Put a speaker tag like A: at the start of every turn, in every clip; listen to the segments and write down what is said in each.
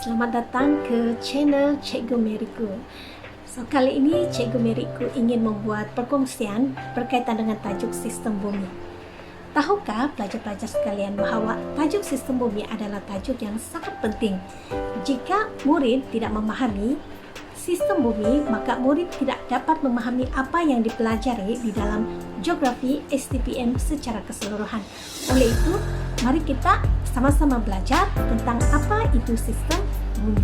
A: Selamat datang ke channel Cikgu Meriku. Kali ini Cikgu Meriku ingin membuat perkongsian berkaitan dengan tajuk sistem bumi. Tahukah pelajar-pelajar sekalian bahawa tajuk sistem bumi adalah tajuk yang sangat penting? Jika murid tidak memahami sistem bumi, maka murid tidak dapat memahami apa yang dipelajari di dalam geografi STPM secara keseluruhan. Oleh itu, mari kita sama-sama belajar tentang apa itu sistem bumi.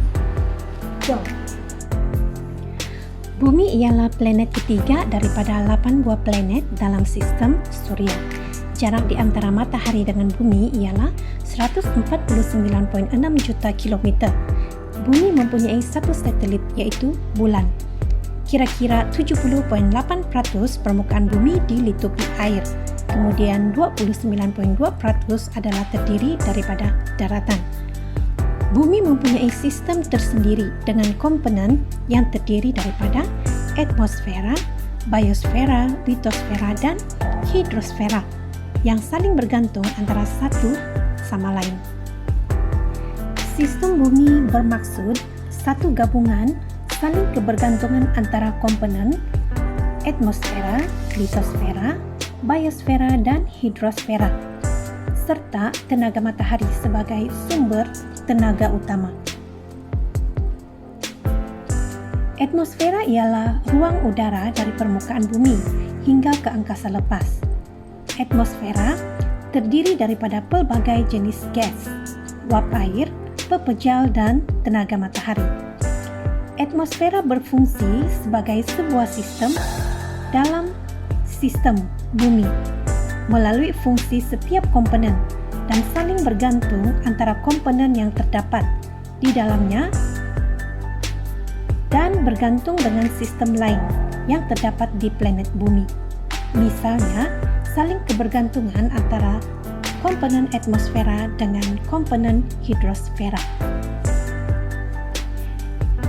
A: Jom. Bumi ialah planet ketiga daripada 8 buah planet dalam sistem Suria. Jarak di antara matahari dengan bumi ialah 149.6 juta kilometer. Bumi mempunyai satu satelit iaitu bulan. Kira-kira 70.8% permukaan bumi dilitupi air. Kemudian 29.2% adalah terdiri daripada daratan. Bumi mempunyai sistem tersendiri dengan komponen yang terdiri daripada atmosfera, biosfera, litosfera dan hidrosfera yang saling bergantung antara satu sama lain. Sistem bumi bermaksud satu gabungan saling kebergantungan antara komponen atmosfera, litosfera, biosfera dan hidrosfera serta tenaga matahari sebagai sumber tenaga utama. Atmosfera ialah ruang udara dari permukaan bumi hingga ke angkasa lepas. Atmosfera terdiri daripada pelbagai jenis gas, uap air, pepejal dan tenaga matahari. Atmosfera berfungsi sebagai sebuah sistem dalam sistem bumi melalui fungsi setiap komponen dan saling bergantung antara komponen yang terdapat di dalamnya dan bergantung dengan sistem lain yang terdapat di planet bumi. Misalnya, saling kebergantungan antara komponen atmosfera dengan komponen hidrosfera.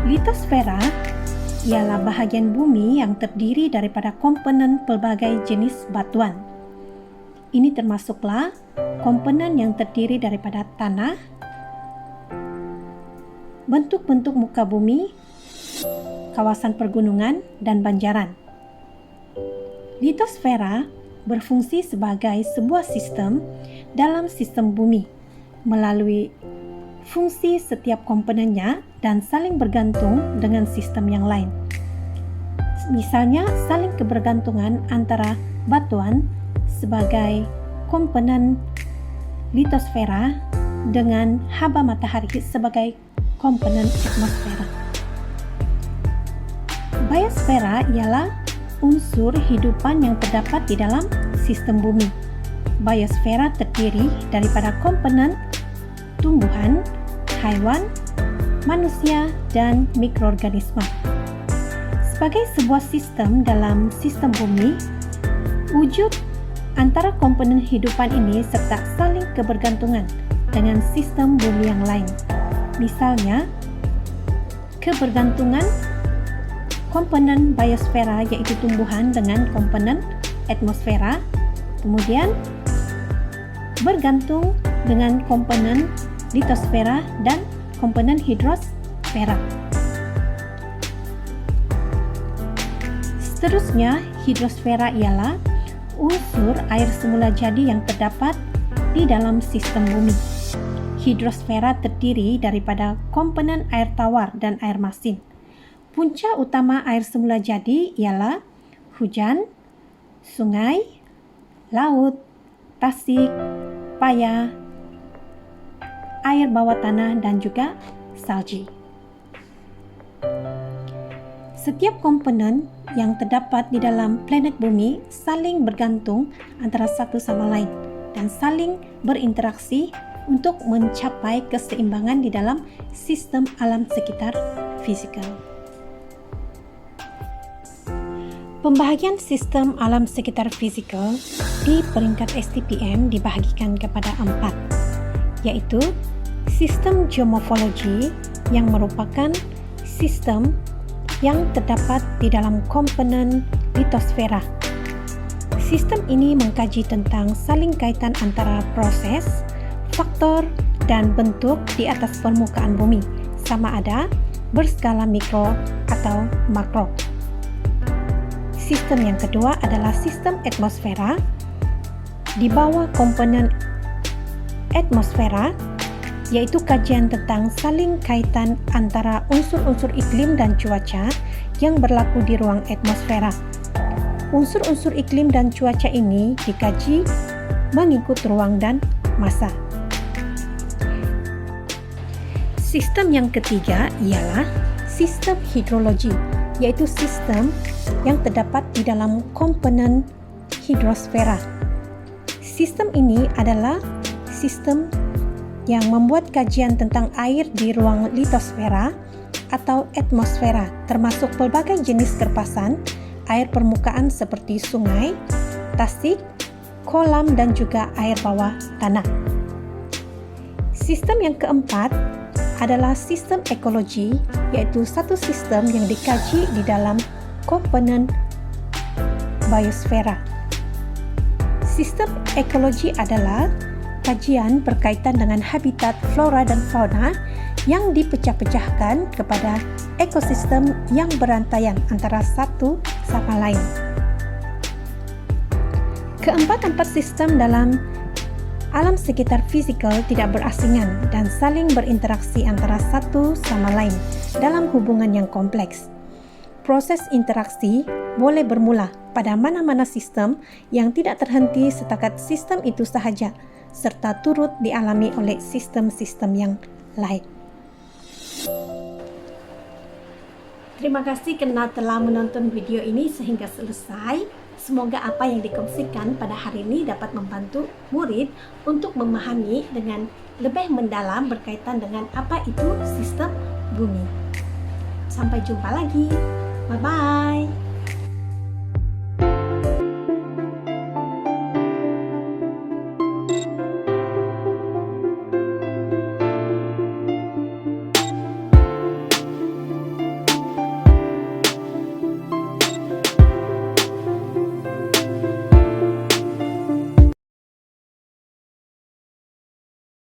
A: Litosfera ialah bahagian bumi yang terdiri daripada komponen pelbagai jenis batuan. Ini termasuklah komponen yang terdiri daripada tanah, bentuk-bentuk muka bumi, kawasan pergunungan dan banjaran. Litosfera berfungsi sebagai sebuah sistem dalam sistem bumi melalui fungsi setiap komponennya dan saling bergantung dengan sistem yang lain. Misalnya, saling kebergantungan antara batuan sebagai komponen litosfera dengan haba matahari sebagai komponen atmosfera. Biosfera ialah unsur hidupan yang terdapat di dalam sistem bumi. Biosfera terdiri daripada komponen tumbuhan, haiwan, manusia, dan mikroorganisme. Sebagai sebuah sistem dalam sistem bumi, wujud antara komponen hidupan ini serta saling kebergantungan dengan sistem bumi yang lain. Misalnya, kebergantungan komponen biosfera yaitu tumbuhan dengan komponen atmosfera, kemudian bergantung dengan komponen litosfera dan komponen hidrosfera. Seterusnya, hidrosfera ialah unsur air semula jadi yang terdapat di dalam sistem bumi. Hidrosfera terdiri daripada komponen air tawar dan air masin. Punca utama air semula jadi ialah hujan, sungai, laut, tasik, paya, air bawah tanah dan juga salji. Setiap komponen yang terdapat di dalam planet bumi saling bergantung antara satu sama lain dan saling berinteraksi untuk mencapai keseimbangan di dalam sistem alam sekitar fisikal. Pembahagian sistem alam sekitar fisikal di peringkat STPM dibahagikan kepada 4, yaitu sistem geomorfologi yang merupakan sistem yang terdapat di dalam komponen litosfera. Sistem ini mengkaji tentang saling kaitan antara proses, faktor, dan bentuk di atas permukaan bumi sama ada berskala mikro atau makro. Sistem yang kedua adalah sistem atmosfera. Di bawah komponen atmosfera, yaitu kajian tentang saling kaitan antara unsur-unsur iklim dan cuaca yang berlaku di ruang atmosfera. Unsur-unsur iklim dan cuaca ini dikaji mengikut ruang dan masa. Sistem yang ketiga ialah sistem hidrologi, yaitu sistem yang terdapat di dalam komponen hidrosfera. Sistem ini adalah sistem yang membuat kajian tentang air di ruang litosfera atau atmosfera, termasuk pelbagai jenis kerpasan, air permukaan seperti sungai, tasik, kolam, dan juga air bawah tanah. Sistem yang keempat adalah sistem ekologi, yaitu satu sistem yang dikaji di dalam komponen biosfera. Sistem ekologi adalah kajian berkaitan dengan habitat flora dan fauna yang dipecah-pecahkan kepada ekosistem yang berantaian antara satu sama lain. Keempat-empat sistem dalam alam sekitar fisikal tidak berasingan dan saling berinteraksi antara satu sama lain dalam hubungan yang kompleks. Proses interaksi boleh bermula pada mana-mana sistem yang tidak terhenti setakat sistem itu sahaja, serta turut dialami oleh sistem-sistem yang lain. Terima kasih kerana telah menonton video ini sehingga selesai. Semoga apa yang dikongsikan pada hari ini dapat membantu murid untuk memahami dengan lebih mendalam berkaitan dengan apa itu sistem bumi. Sampai jumpa lagi. Bye-bye.